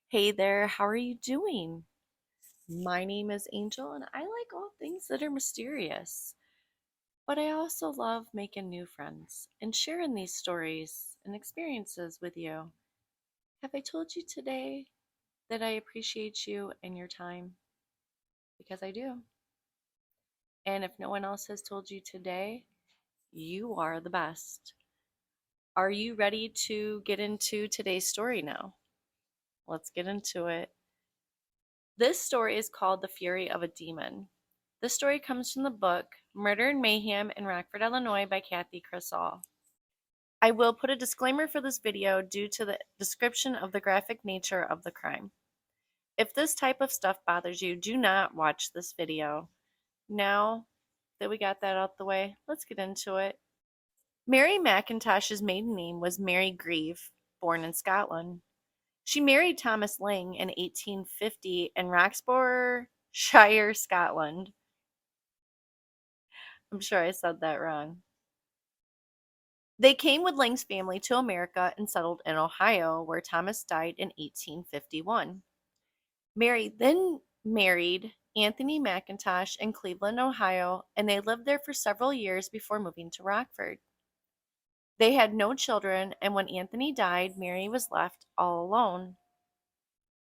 Hey there, how are you doing? My name is Angel, and I like all things that are mysterious. But I also love making new friends and sharing these stories and experiences with you. Have I told you today that I appreciate you and your time? Because I do. And if no one else has told you today, you are the best. Are you ready to get into today's story now? Let's get into it. This story is called The Fury of a Demon. This story comes from the book Murder and Mayhem in Rockford, Illinois by Kathi Kresol. I will put a disclaimer for this video due to the description of the graphic nature of the crime. If this type of stuff bothers you, do not watch this video. Now that we got that out the way, let's get into it. Mary McIntosh's maiden name was Mary Grieve, born in Scotland. She married Thomas Ling in 1850 in Roxburghshire, Scotland. I'm sure I said that wrong. They came with Lang's family to America and settled in Ohio, where Thomas died in 1851. Mary then married Anthony McIntosh in Cleveland, Ohio, and they lived there for several years before moving to Rockford. They had no children, and when Anthony died, Mary was left all alone.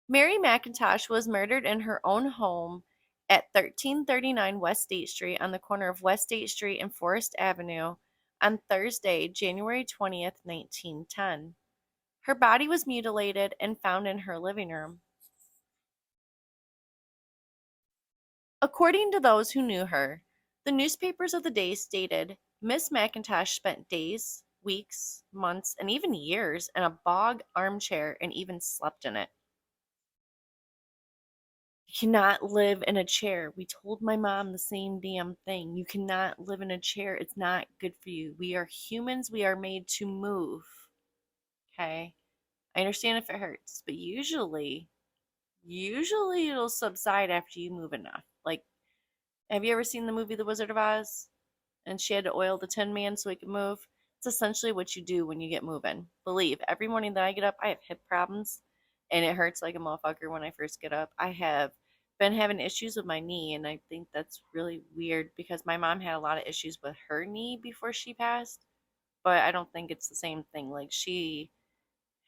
Mary McIntosh was murdered in her own home at 1339 West State Street on the corner of West State Street and Forest Avenue on Thursday, January 20th, 1910. Her body was mutilated and found in her living room. According to those who knew her, the newspapers of the day stated Miss McIntosh spent days, weeks, months, and even years in a bog armchair and even slept in it. You cannot live in a chair. We told my mom the same damn thing. You cannot live in a chair. It's not good for you. We are humans. We are made to move. Okay? I understand if it hurts, but usually it'll subside after you move enough. Like, have you ever seen the movie The Wizard of Oz? And she had to oil the Tin Man so he could move. It's essentially what you do when you get moving. Believe, every morning that I get up, I have hip problems, and it hurts like a motherfucker when I first get up. I have been having issues with my knee, and I think that's really weird because my mom had a lot of issues with her knee before she passed, but I don't think it's the same thing. Like, she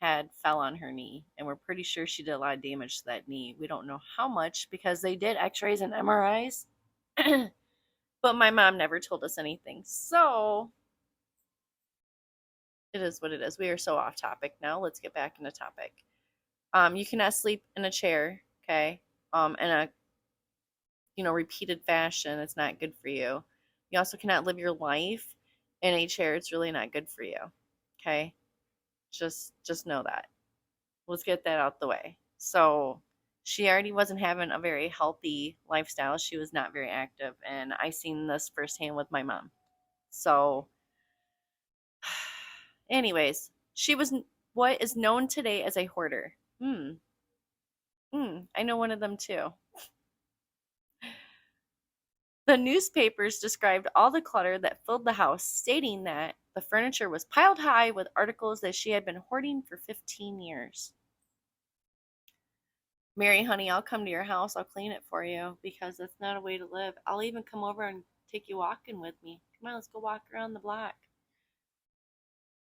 had fell on her knee, and we're pretty sure she did a lot of damage to that knee. We don't know how much because they did x-rays and MRIs. But my mom never told us anything. So it is what it is. We are so off topic now. Let's get back into topic. You cannot sleep in a chair, okay? In a repeated fashion. It's not good for you. You also cannot live your life in a chair. It's really not good for you. Okay? Just know that. Let's get that out the way. So she already wasn't having a very healthy lifestyle. She was not very active, and I seen this firsthand with my mom. So anyways, she was what is known today as a hoarder. I know one of them too. The newspapers described all the clutter that filled the house, stating that the furniture was piled high with articles that she had been hoarding for 15 years. Mary, honey, I'll come to your house. I'll clean it for you because that's not a way to live. I'll even come over and take you walking with me. Come on, let's go walk around the block.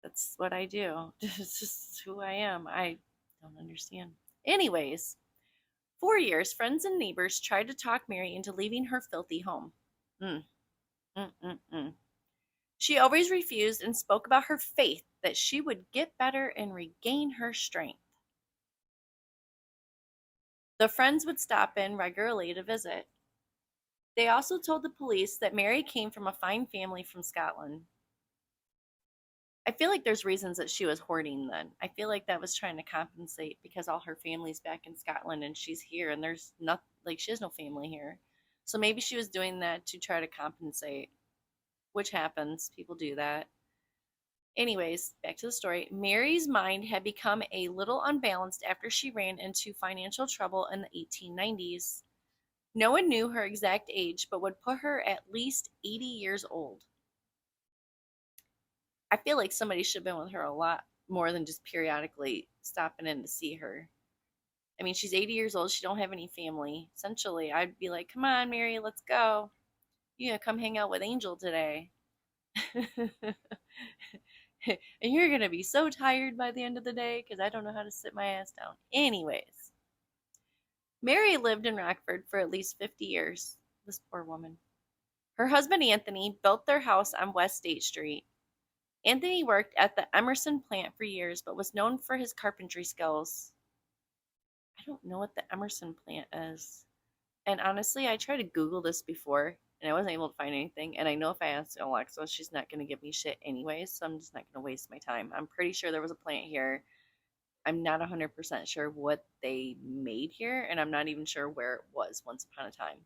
That's what I do. It's just who I am. I don't understand. Anyways, for years, friends and neighbors tried to talk Mary into leaving her filthy home. Mm, mm, mm, mm. She always refused and spoke about her faith that she would get better and regain her strength. The friends would stop in regularly to visit. They also told the police that Mary came from a fine family from Scotland. I feel like there's reasons that she was hoarding then. I feel like that was trying to compensate because all her family's back in Scotland and she's here and there's not like she has no family here. So maybe she was doing that to try to compensate, which happens. People do that. Anyways, back to the story. Mary's mind had become a little unbalanced after she ran into financial trouble in the 1890s. No one knew her exact age, but would put her at least 80 years old. I feel like somebody should have been with her a lot more than just periodically stopping in to see her. I mean, she's 80 years old. She don't have any family. Essentially, I'd be like, come on, Mary, let's go. You gonna come hang out with Angel today. And you're going to be so tired by the end of the day because I don't know how to sit my ass down. Anyways, Mary lived in Rockford for at least 50 years. This poor woman. Her husband, Anthony, built their house on West State Street. Anthony worked at the Emerson plant for years but was known for his carpentry skills. I don't know what the Emerson plant is. And honestly, I tried to Google this before and I wasn't able to find anything. And I know if I ask Alexa, she's not going to give me shit anyways. So I'm just not going to waste my time. I'm pretty sure there was a plant here. I'm not 100% sure what they made here. And I'm not even sure where it was once upon a time.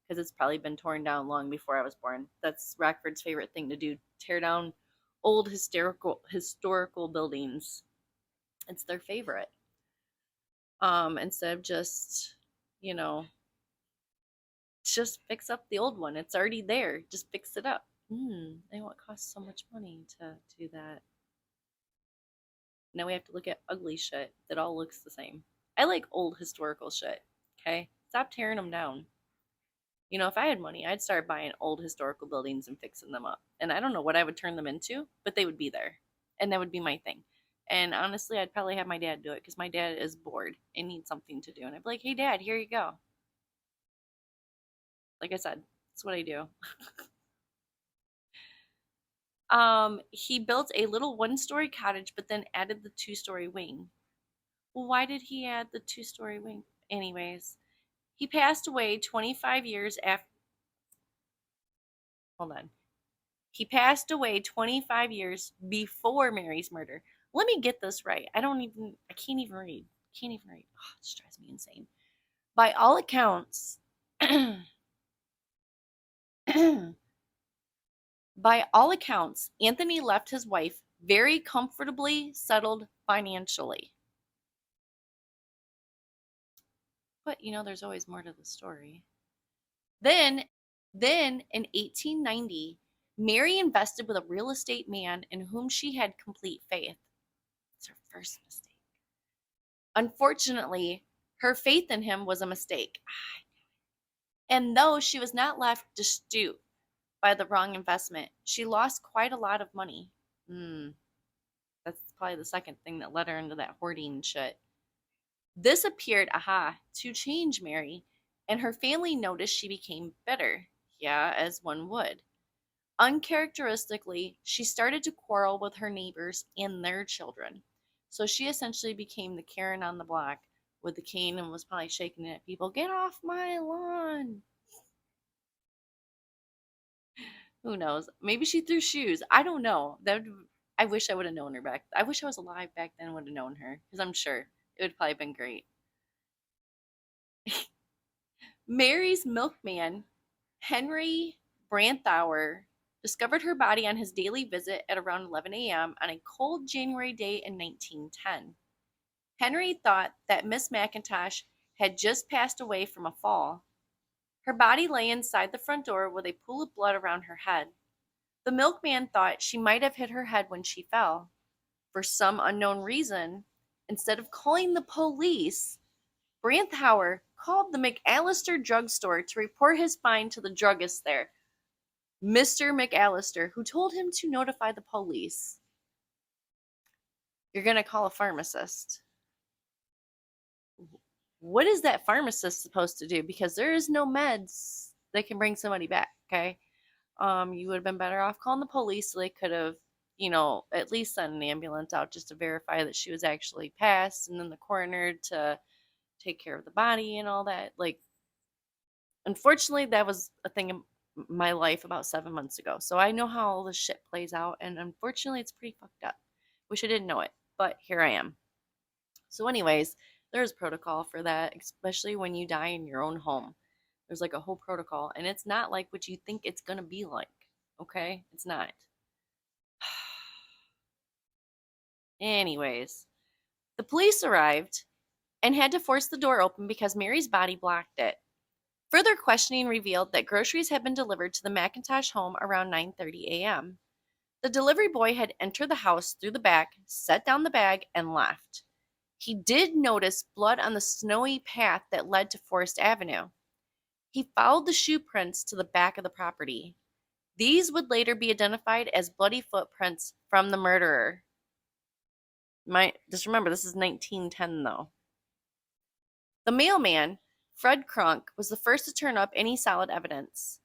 Because it's probably been torn down long before I was born. That's Rockford's favorite thing to do. Tear down old historical buildings. It's their favorite. Instead of just, just fix up the old one. It's already there. Just fix it up. And it costs so much money to do that. Now we have to look at ugly shit that all looks the same. I like old historical shit. Okay? Stop tearing them down. If I had money, I'd start buying old historical buildings and fixing them up. And I don't know what I would turn them into, but they would be there. And that would be my thing. And honestly, I'd probably have my dad do it because my dad is bored and needs something to do. And I'd be like, hey, Dad, here you go. Like I said, that's what I do. He built a little one-story cottage, but then added the two-story wing. Well, why did he add the two-story wing? Anyways, he passed away 25 years after. Hold on. He passed away 25 years before Mary's murder. Let me get this right. I can't even read. Oh, it drives me insane. By all accounts, Anthony left his wife very comfortably settled financially. But, there's always more to the story. Then in 1890, Mary invested with a real estate man in whom she had complete faith. It's her first mistake. Unfortunately, her faith in him was a mistake. And though she was not left duped by the wrong investment, she lost quite a lot of money. That's probably the second thing that led her into that hoarding shit. This appeared, to change Mary, and her family noticed she became bitter. Yeah, as one would. Uncharacteristically, she started to quarrel with her neighbors and their children. So she essentially became the Karen on the block with the cane and was probably shaking it at people. Get off my lawn. Who knows? Maybe she threw shoes. I don't know. I wish I would have known her back. I wish I was alive back then and would have known her because I'm sure it would probably have been great. Mary's milkman, Henry Branthauer, discovered her body on his daily visit at around 11 a.m. on a cold January day in 1910. Henry thought that Miss McIntosh had just passed away from a fall. Her body lay inside the front door with a pool of blood around her head. The milkman thought she might have hit her head when she fell. For some unknown reason, instead of calling the police, Branthauer called the McAllister drugstore to report his find to the druggist there, Mr. McAllister, who told him to notify the police. You're going to call a pharmacist. What is that pharmacist supposed to do? Because there is no meds that can bring somebody back, okay? You would have been better off calling the police so they could have, at least sent an ambulance out just to verify that she was actually passed, and then the coroner to take care of the body and all that. Like, unfortunately, that was a thing in my life about 7 months ago. So I know how all this shit plays out, and unfortunately, it's pretty fucked up. Wish I didn't know it, but here I am. So anyways, there's protocol for that, especially when you die in your own home. There's like a whole protocol, and it's not like what you think it's going to be like, okay? It's not. Anyways, the police arrived and had to force the door open because Mary's body blocked it. Further questioning revealed that groceries had been delivered to the McIntosh home around 9:30 a.m. The delivery boy had entered the house through the back, set down the bag, and left. He did notice blood on the snowy path that led to Forest Avenue. He followed the shoe prints to the back of the property. These would later be identified as bloody footprints from the murderer. Just remember, this is 1910, though. The mailman, Fred Crunk, was the first to turn up any solid evidence.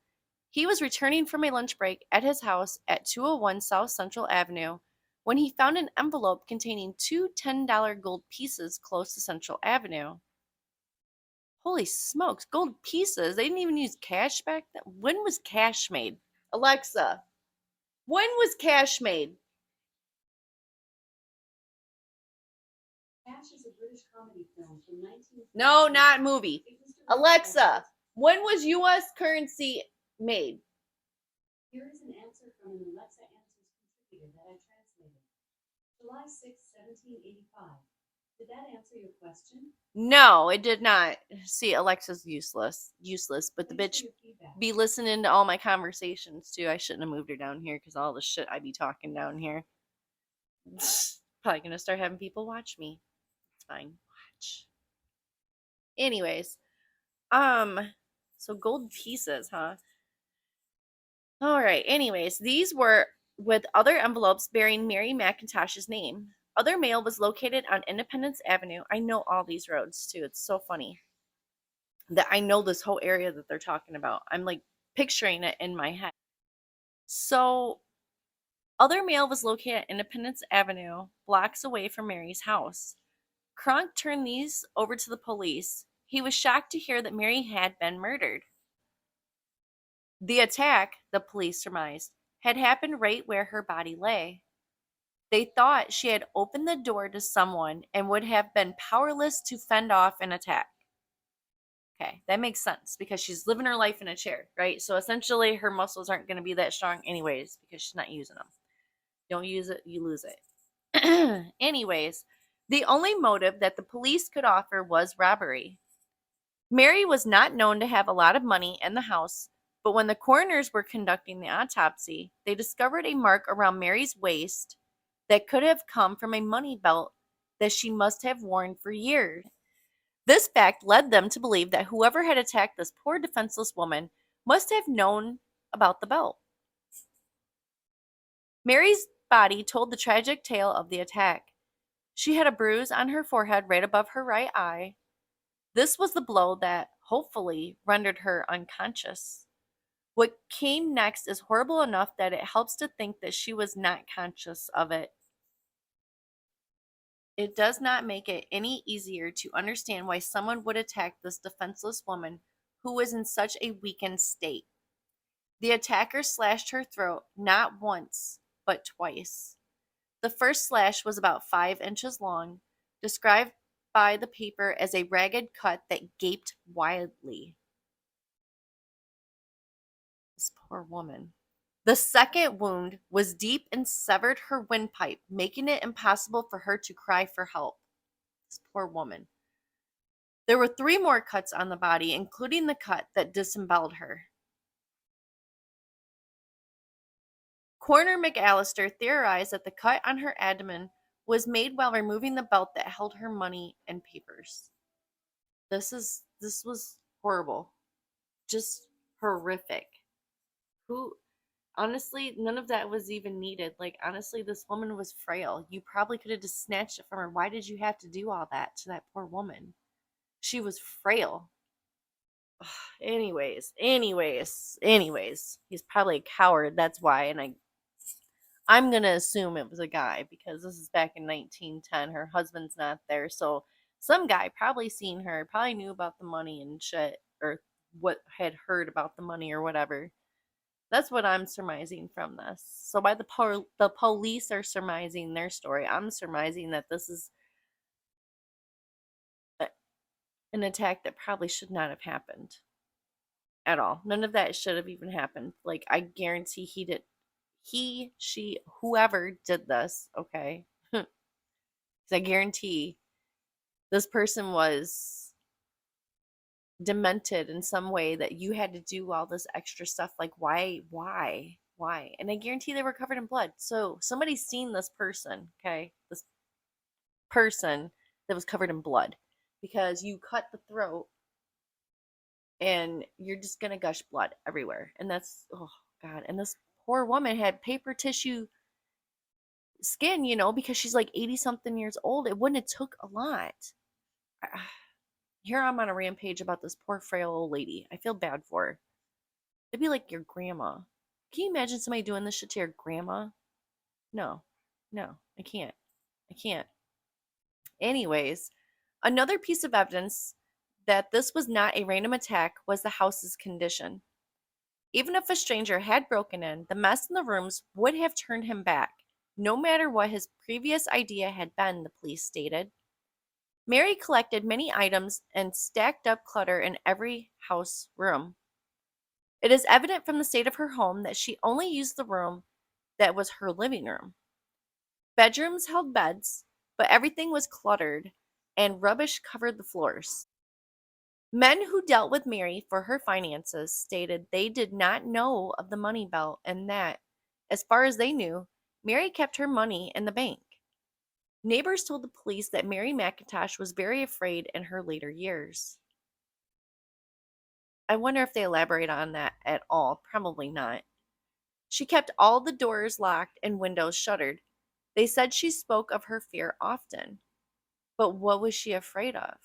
He was returning from a lunch break at his house at 201 South Central Avenue when he found an envelope containing two $10 gold pieces close to Central Avenue. Holy smokes, gold pieces? They didn't even use cash back then? When was cash made? Alexa, when was cash made? Cash is a British comedy film from 19... No, not movie. Alexa, when was U.S. currency made? Here is an answer from an Alexa Answers contributor that I translated. July 6, 1785. Did that answer your question? No, it did not. See, Alexa's useless, but the bitch be listening to all my conversations too. I shouldn't have moved her down here because all the shit I be talking down here. Probably gonna start having people watch me. It's fine. Watch. Anyways, so gold pieces, huh? All right. Anyways, these were with other envelopes bearing Mary McIntosh's name. Other mail was located on Independence Avenue. I know all these roads too. It's so funny that I know this whole area that they're talking about. I'm like picturing it in my head. So, other mail was located at Independence Avenue, blocks away from Mary's house. Kronk turned these over to the police. He was shocked to hear that Mary had been murdered. The attack, the police surmised, had happened right where her body lay. They thought she had opened the door to someone and would have been powerless to fend off an attack. Okay, that makes sense because she's living her life in a chair, right? So essentially her muscles aren't going to be that strong anyways because she's not using them. Don't use it, you lose it. Anyways, the only motive that the police could offer was robbery. Mary was not known to have a lot of money in the house, but when the coroners were conducting the autopsy, they discovered a mark around Mary's waist that could have come from a money belt that she must have worn for years. This fact led them to believe that whoever had attacked this poor defenseless woman must have known about the belt. Mary's body told the tragic tale of the attack. She had a bruise on her forehead right above her right eye. This was the blow that, hopefully, rendered her unconscious. What came next is horrible enough that it helps to think that she was not conscious of it. It does not make it any easier to understand why someone would attack this defenseless woman who was in such a weakened state. The attacker slashed her throat not once, but twice. The first slash was about 5 inches long, described by the paper as a ragged cut that gaped widely. This poor woman. The second wound was deep and severed her windpipe, making it impossible for her to cry for help. This poor woman. There were 3 more cuts on the body, including the cut that disemboweled her. Coroner McAllister theorized that the cut on her abdomen was made while removing the belt that held her money and papers. This was horrible. Just horrific. Honestly, none of that was even needed. Like, honestly, this woman was frail. You probably could have just snatched it from her. Why did you have to do all that to that poor woman? She was frail. Anyways. He's probably a coward. That's why. And I'm going to assume it was a guy because this is back in 1910. Her husband's not there. So some guy probably seen her, probably knew about the money and shit, or what had heard about the money or whatever. That's what I'm surmising from this. So by the police are surmising their story, I'm surmising that this is an attack that probably should not have happened at all. None of that should have even happened. Like, I guarantee she, whoever did this, okay? Because I guarantee this person was demented in some way that you had to do all this extra stuff. Like, why? And I guarantee they were covered in blood. So somebody's seen this person, okay? This person that was covered in blood because you cut the throat and you're just going to gush blood everywhere. And that's, oh God. And this poor woman had paper tissue skin, because she's like 80 something years old. It wouldn't have took a lot. Here I'm on a rampage about this poor frail old lady. I feel bad for her. It'd be like your grandma. Can you imagine somebody doing this shit to your grandma? No, no, I can't. I can't. Anyways, another piece of evidence that this was not a random attack was the house's condition. Even if a stranger had broken in, the mess in the rooms would have turned him back, no matter what his previous idea had been, the police stated. Mary collected many items and stacked up clutter in every house room. It is evident from the state of her home that she only used the room that was her living room. Bedrooms held beds, but everything was cluttered and rubbish covered the floors. Men who dealt with Mary for her finances stated they did not know of the money belt and that, as far as they knew, Mary kept her money in the bank. Neighbors told the police that Mary McIntosh was very afraid in her later years. I wonder if they elaborate on that at all. Probably not. She kept all the doors locked and windows shuttered. They said she spoke of her fear often. But what was she afraid of?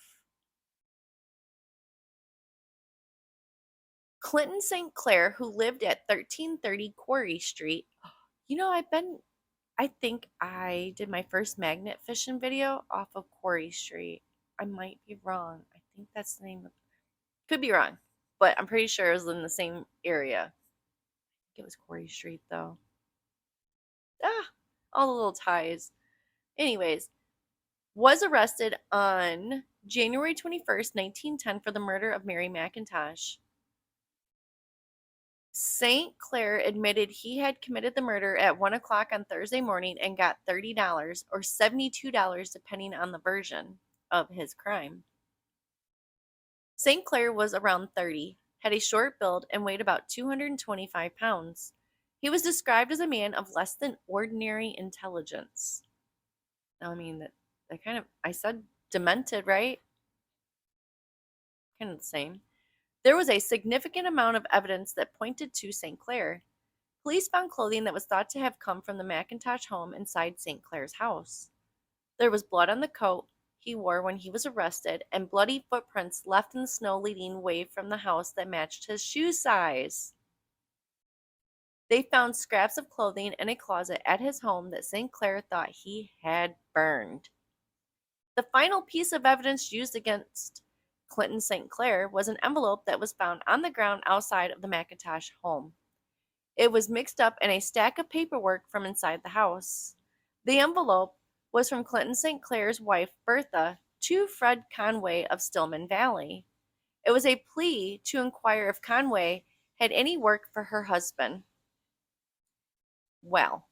Clifton St. Clair, who lived at 1330 Quarry Street, I think I did my first magnet fishing video off of Quarry Street. I might be wrong. I think that's the name of, could be wrong, but I'm pretty sure it was in the same area. I think it was Quarry Street though. All the little ties. Anyways, was arrested on January 21st, 1910 for the murder of Mary McIntosh. St. Clair admitted he had committed the murder at 1 o'clock on Thursday morning and got $30 or $72 depending on the version of his crime. St. Clair was around 30, had a short build, and weighed about 225 pounds. He was described as a man of less than ordinary intelligence. I mean, that kind of, I said demented, right? Kind of the same. There was a significant amount of evidence that pointed to St. Clair. Police found clothing that was thought to have come from the McIntosh home inside St. Clair's house. There was blood on the coat he wore when he was arrested and bloody footprints left in the snow leading away from the house that matched his shoe size. They found scraps of clothing in a closet at his home that St. Clair thought he had burned. The final piece of evidence used against Clifton St. Clair was an envelope that was found on the ground outside of the McIntosh home. It was mixed up in a stack of paperwork from inside the house. The envelope was from Clifton St. Clair's wife, Bertha, to Fred Conway of Stillman Valley. It was a plea to inquire if Conway had any work for her husband. Well,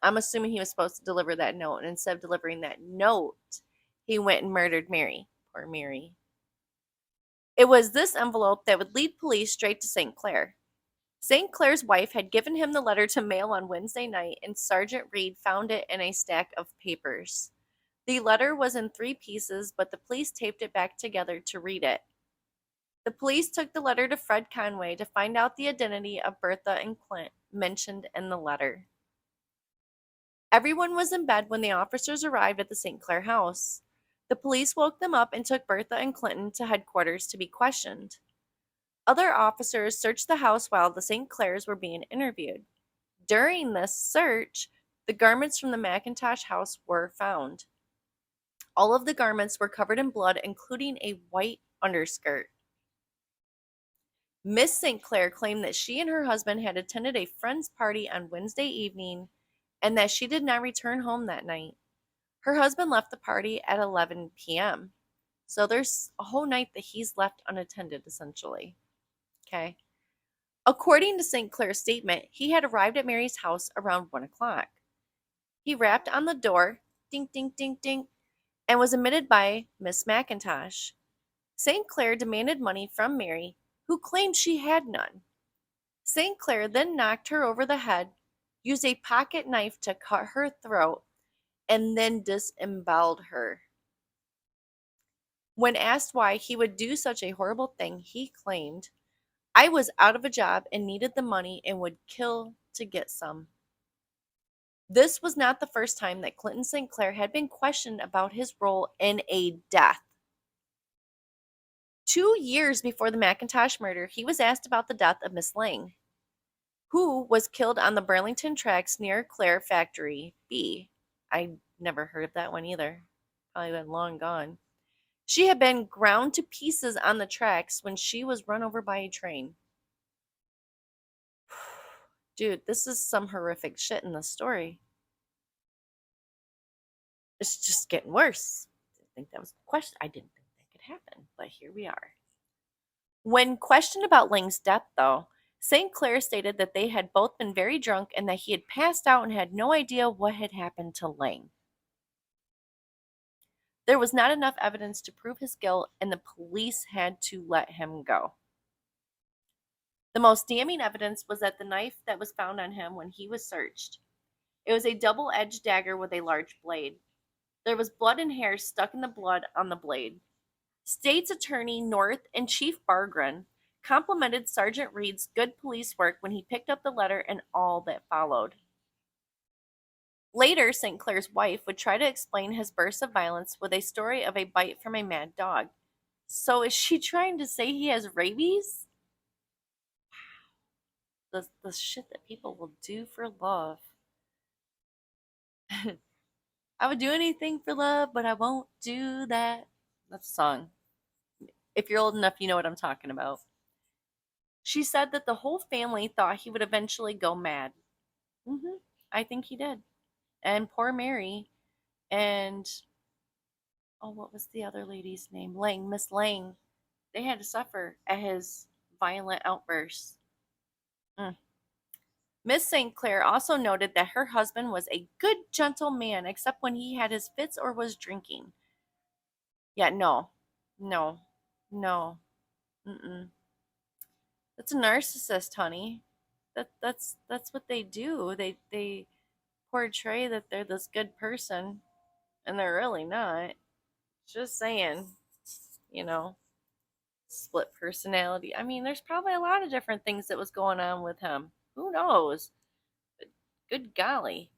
I'm assuming he was supposed to deliver that note, and instead of delivering that note, he went and murdered Mary. Poor Mary. It was this envelope that would lead police straight to St. Clair. St. Clair's wife had given him the letter to mail on Wednesday night, and Sergeant Reed found it in a stack of papers. The letter was in 3 pieces, but the police taped it back together to read it. The police took the letter to Fred Conway to find out the identity of Bertha and Clint mentioned in the letter. Everyone was in bed when the officers arrived at the St. Clair house. The police woke them up and took Bertha and Clinton to headquarters to be questioned. Other officers searched the house while the St. Clairs were being interviewed. During this search, the garments from the McIntosh house were found. All of the garments were covered in blood, including a white underskirt. Miss St. Clair claimed that she and her husband had attended a friend's party on Wednesday evening and that she did not return home that night. Her husband left the party at 11 p.m. So there's a whole night that he's left unattended, essentially. Okay. According to St. Clair's statement, he had arrived at Mary's house around 1 o'clock. He rapped on the door, ding, ding, ding, ding, and was admitted by Miss McIntosh. St. Clair demanded money from Mary, who claimed she had none. St. Clair then knocked her over the head, used a pocket knife to cut her throat, and then disemboweled her. When asked why he would do such a horrible thing, he claimed, "I was out of a job and needed the money and would kill to get some." This was not the first time that Clifton St. Clair had been questioned about his role in a death. 2 years before the McIntosh murder, he was asked about the death of Miss Lang, who was killed on the Burlington tracks near Clair Factory B. I never heard of that one either. Probably been long gone. She had been ground to pieces on the tracks when she was run over by a train. Dude, this is some horrific shit in the story. It's just getting worse. I didn't think that was a question. I didn't think that could happen, but here we are. When questioned about Lang's death, though, St. Clair stated that they had both been very drunk and that he had passed out and had no idea what had happened to Lang. There was not enough evidence to prove his guilt, and the police had to let him go. The most damning evidence was that the knife that was found on him when he was searched. It was a double-edged dagger with a large blade. There was blood and hair stuck in the blood on the blade. State's Attorney North and Chief Bargren complimented Sergeant Reed's good police work when he picked up the letter and all that followed. Later, St. Clair's wife would try to explain his burst of violence with a story of a bite from a mad dog. So is she trying to say he has rabies? The shit that people will do for love. I would do anything for love, but I won't do that. That's a song. If you're old enough, you know what I'm talking about. She said that the whole family thought he would eventually go mad. I think he did. And poor Mary and, oh, what was the other lady's name? Lang, Miss Lang. They had to suffer at his violent outbursts. Miss St. Clair also noted that her husband was a good, gentle man, except when he had his fits or was drinking. Yeah, no, no, no. Mm-mm. That's a narcissist, honey. That's what they do. They portray that they're this good person, and they're really not. Just saying, you know, split personality. I mean, there's probably a lot of different things that was going on with him. Who knows? But good golly.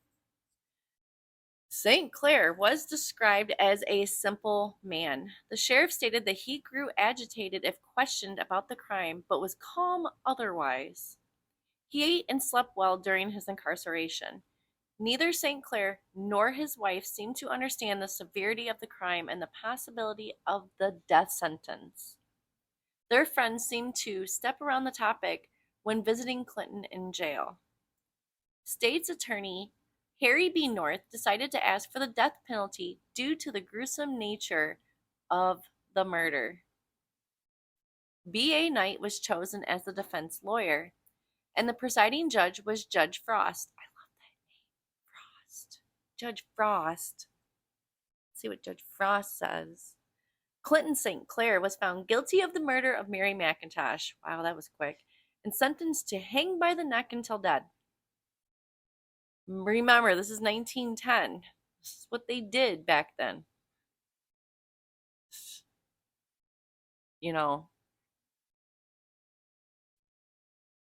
St. Clair was described as a simple man. The sheriff stated that he grew agitated if questioned about the crime, but was calm otherwise. He ate and slept well during his incarceration. Neither St. Clair nor his wife seemed to understand the severity of the crime and the possibility of the death sentence. Their friends seemed to step around the topic when visiting Clinton in jail. State's attorney Harry B. North decided to ask for the death penalty due to the gruesome nature of the murder. B.A. Knight was chosen as the defense lawyer, and the presiding judge was Judge Frost. I love that name, Frost. Judge Frost. Let's see what Judge Frost says. Clifton St. Clair was found guilty of the murder of Mary McIntosh. Wow, that was quick. And sentenced to hang by the neck until dead. Remember, this is 1910. This is what they did back then. You know.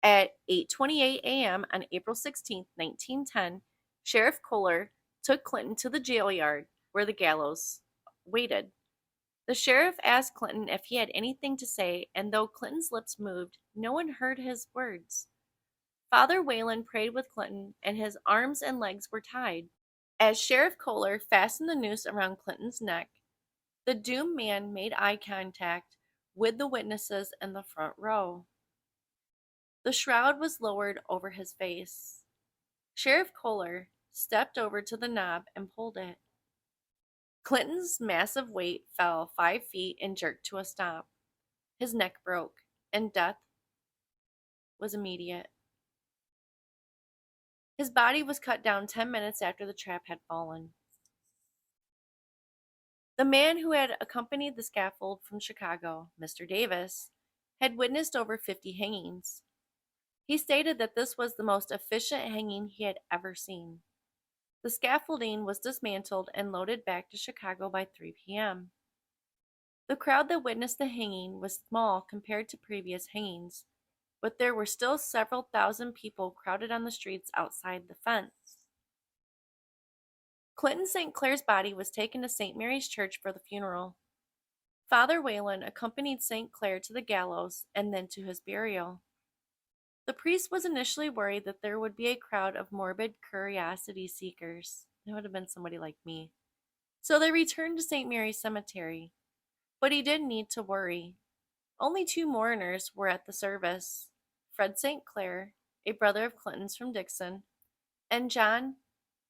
At 8:28 a.m. on April 16, 1910, Sheriff Kohler took Clinton to the jail yard where the gallows waited. The sheriff asked Clinton if he had anything to say, and though Clinton's lips moved, no one heard his words. Father Whalen prayed with Clinton, and his arms and legs were tied. As Sheriff Kohler fastened the noose around Clinton's neck, the doomed man made eye contact with the witnesses in the front row. The shroud was lowered over his face. Sheriff Kohler stepped over to the knob and pulled it. Clinton's massive weight fell 5 feet and jerked to a stop. His neck broke, and death was immediate. His body was cut down 10 minutes after the trap had fallen. The man who had accompanied the scaffold from Chicago, Mr. Davis, had witnessed over 50 hangings. He stated that this was the most efficient hanging he had ever seen. The scaffolding was dismantled and loaded back to Chicago by 3 p.m. The crowd that witnessed the hanging was small compared to previous hangings, but there were still several thousand people crowded on the streets outside the fence. Clifton St. Clair's body was taken to St. Mary's Church for the funeral. Father Whalen accompanied St. Clair to the gallows and then to his burial. The priest was initially worried that there would be a crowd of morbid curiosity seekers. It would have been somebody like me. So they returned to St. Mary's Cemetery. But he didn't need to worry. Only two mourners were at the service: Fred St. Clair, a brother of Clinton's from Dixon, and John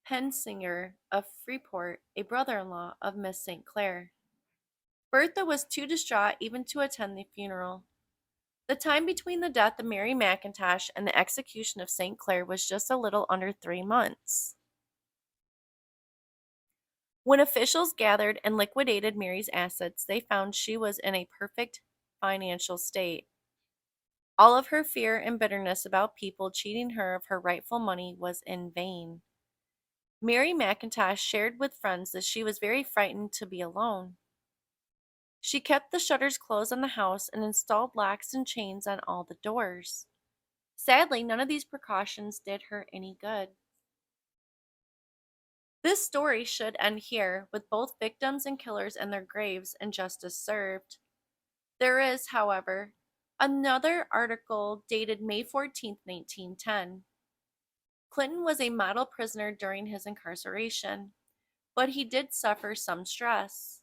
Pensinger of Freeport, a brother-in-law of Miss St. Clair. Bertha was too distraught even to attend the funeral. The time between the death of Mary McIntosh and the execution of St. Clair was just a little under 3 months. When officials gathered and liquidated Mary's assets, they found she was in a perfect financial state. All of her fear and bitterness about people cheating her of her rightful money was in vain. Mary McIntosh shared with friends that she was very frightened to be alone. She kept the shutters closed on the house and installed locks and chains on all the doors. Sadly, none of these precautions did her any good. This story should end here, with both victims and killers in their graves and justice served. There is, however, another article dated May 14, 1910. Clinton was a model prisoner during his incarceration, but he did suffer some stress.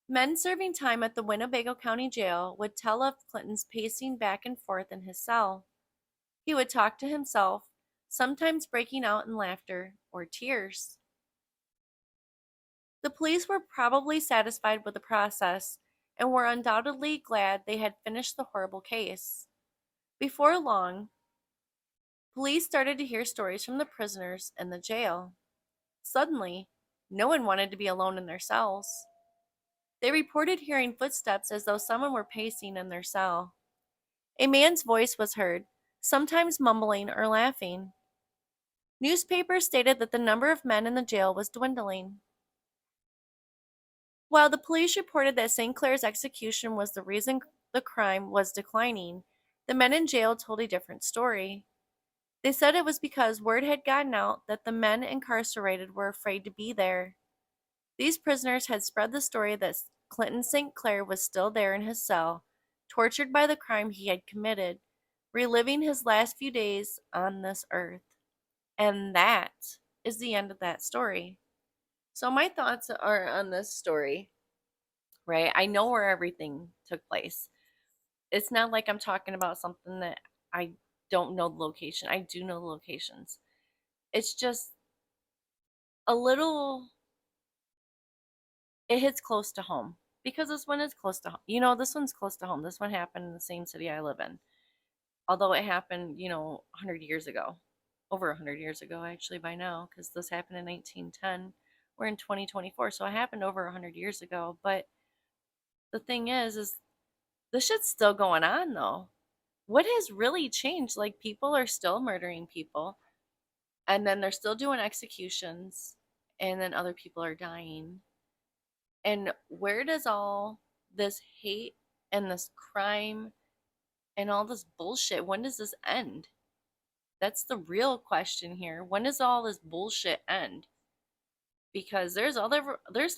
Men serving time at the Winnebago County Jail would tell of Clinton's pacing back and forth in his cell. He would talk to himself, sometimes breaking out in laughter or tears. The police were probably satisfied with the process and were undoubtedly glad they had finished the horrible case. Before long, police started to hear stories from the prisoners in the jail. Suddenly, no one wanted to be alone in their cells. They reported hearing footsteps as though someone were pacing in their cell. A man's voice was heard, sometimes mumbling or laughing. Newspapers stated that the number of men in the jail was dwindling. While the police reported that St. Clair's execution was the reason the crime was declining, the men in jail told a different story. They said it was because word had gotten out that the men incarcerated were afraid to be there. These prisoners had spread the story that Clifton St. Clair was still there in his cell, tortured by the crime he had committed, reliving his last few days on this earth. And that is the end of that story. So my thoughts are on this story, right? I know where everything took place. It's not like I'm talking about something that I don't know the location. I do know the locations. It's just a little, it hits close to home because this one is close to home. This one's close to home. This one happened in the same city I live in. Although it happened, 100 years ago. Over 100 years ago, actually, by now, because this happened in 1910. We're in 2024, so it happened over 100 years ago. But the thing is this shit's still going on, though. What has really changed? Like, people are still murdering people, and then they're still doing executions, and then other people are dying. And where does all this hate and this crime and all this bullshit, when does this end? That's the real question here. When does all this bullshit end? Because there's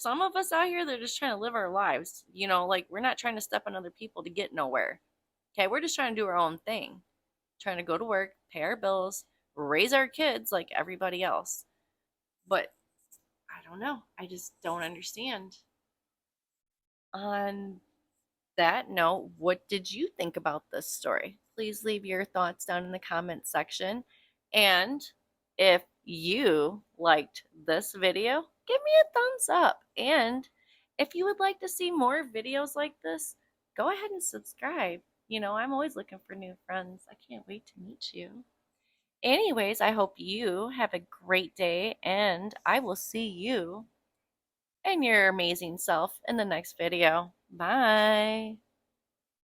some of us out here that are just trying to live our lives. Like, we're not trying to step on other people to get nowhere. Okay, we're just trying to do our own thing. Trying to go to work, pay our bills, raise our kids like everybody else. But I don't know. I just don't understand. On that note, what did you think about this story? Please leave your thoughts down in the comments section. And if you liked this video, give me a thumbs up. And if you would like to see more videos like this, go ahead and subscribe. I'm always looking for new friends. I can't wait to meet you. Anyways, I hope you have a great day, and I will see you and your amazing self in the next video. Bye.